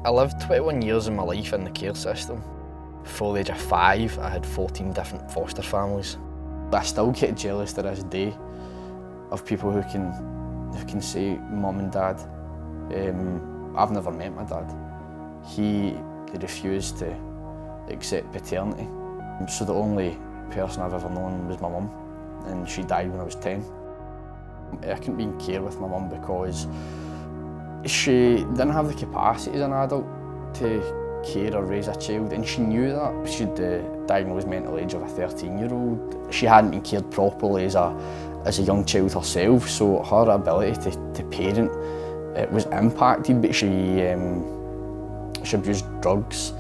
I lived 21 years of my life in the care system. Before the age of 5, I had 14 different foster families. I still get jealous to this day of people who can say mum and dad. I've never met my dad. He refused to accept paternity. So the only person I've ever known was my mum, and she died when I was 10. I couldn't be in care with my mum because she didn't have the capacity as an adult to care or raise a child, and she knew that. She'd diagnosed mental age of a 13-year-old. She hadn't been cared properly as a young child herself, so her ability to parent was impacted. But she abused drugs,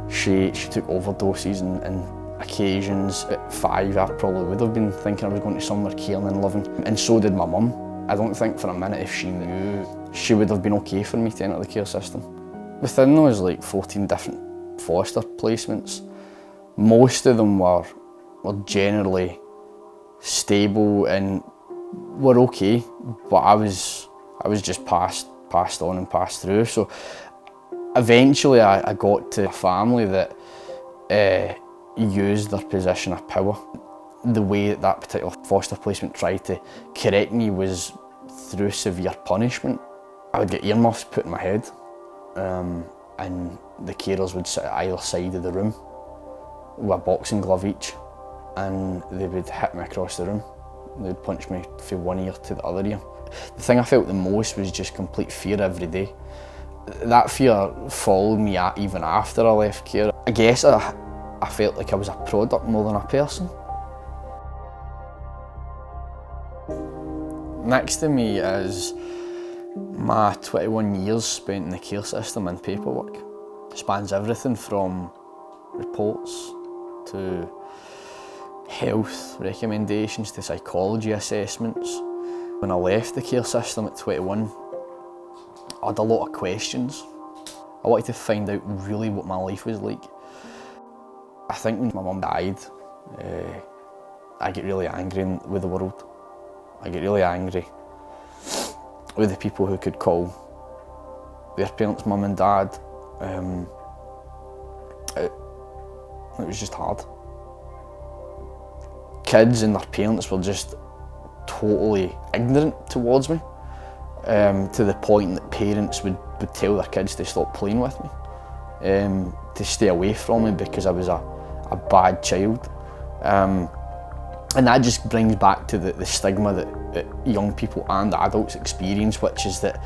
she took overdoses, and occasions. At 5, I probably would have been thinking I was going to somewhere caring and loving, and so did my mum. I don't think for a minute if she knew, she would have been okay for me to enter the care system. Within those 14 different foster placements, most of them were generally stable and were okay, but I was just passed on and passed through. So eventually I got to a family that used their position of power. The way that particular foster placement tried to correct me was through severe punishment. I would get earmuffs put in my head, and the carers would sit at either side of the room with a boxing glove each, and they would hit me across the room. They'd punch me from one ear to the other ear. The thing I felt the most was just complete fear every day. That fear followed me even after I left care. I guess I felt like I was a product more than a person. Next to me is my 21 years spent in the care system and paperwork. It spans everything from reports to health recommendations to psychology assessments. When I left the care system at 21, I had a lot of questions. I wanted to find out really what my life was like. I think when my mum died, I get really angry with the world. I get really angry with the people who could call their parents mum and dad. It was just hard. Kids and their parents were just totally ignorant towards me, to the point that parents would tell their kids to stop playing with me, to stay away from me because I was a bad child. And that just brings back to the stigma that young people and adults experience, which is that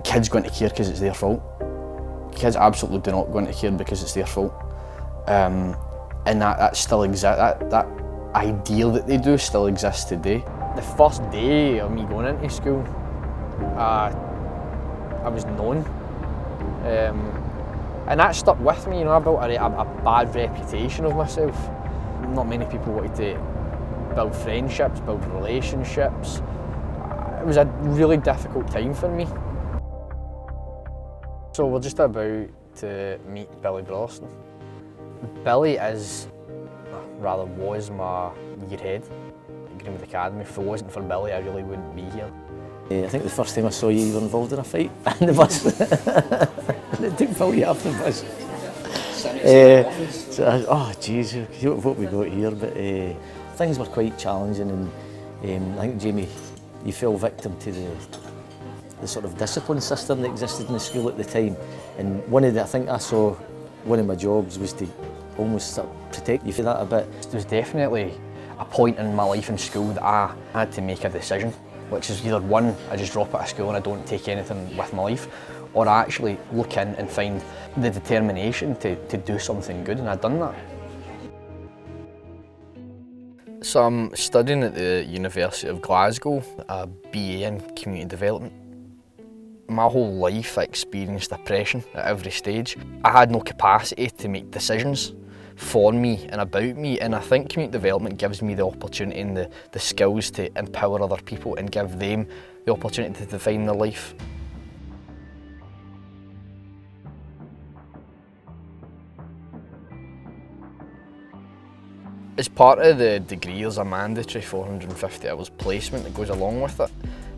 kids go into care because it's their fault. Kids absolutely do not go into care because it's their fault. And that still exists, that ideal that they do still exists today. The first day of me going into school, I was known. And that stuck with me, I built a bad reputation of myself. Not many people wanted to build friendships, build relationships. It was a really difficult time for me. So we're just about to meet Billy Broston. Billy is, rather was, my year head at Greenwood Academy. If it wasn't for Billy, I really wouldn't be here. I think the first time I saw you were involved in a fight on the bus. It took Billy off the bus. Oh jeez, what we got here, but things were quite challenging, and I think, Jamie, you fell victim to the sort of discipline system that existed in the school at the time, and I think I saw one of my jobs was to almost sort of protect you for that a bit. There was definitely a point in my life in school that I had to make a decision, which is either one, I just drop out of school and I don't take anything with my life, or I actually look in and find the determination to do something good, and I'd done that. So I'm studying at the University of Glasgow, a BA in Community Development. My whole life I experienced depression at every stage. I had no capacity to make decisions for me and about me, and I think community development gives me the opportunity and the skills to empower other people and give them the opportunity to define their life. As part of the degree, there's a mandatory 450 hours placement that goes along with it.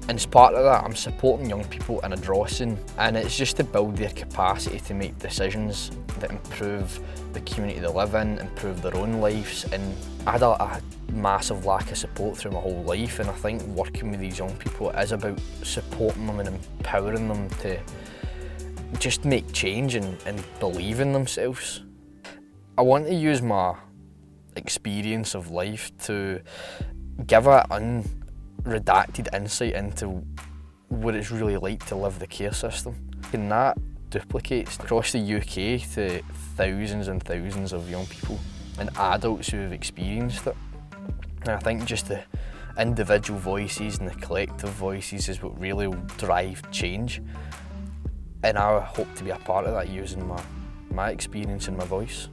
And as part of that, I'm supporting young people in a draw scene, and it's just to build their capacity to make decisions that improve the community they live in, improve their own lives. And I had a massive lack of support through my whole life, and I think working with these young people is about supporting them and empowering them to just make change and believe in themselves. I want to use my experience of life to give an unredacted insight into what it's really like to live the care system. And that duplicates across the UK to thousands and thousands of young people and adults who have experienced it. And I think just the individual voices and the collective voices is what really will drive change. And I hope to be a part of that using my experience and my voice.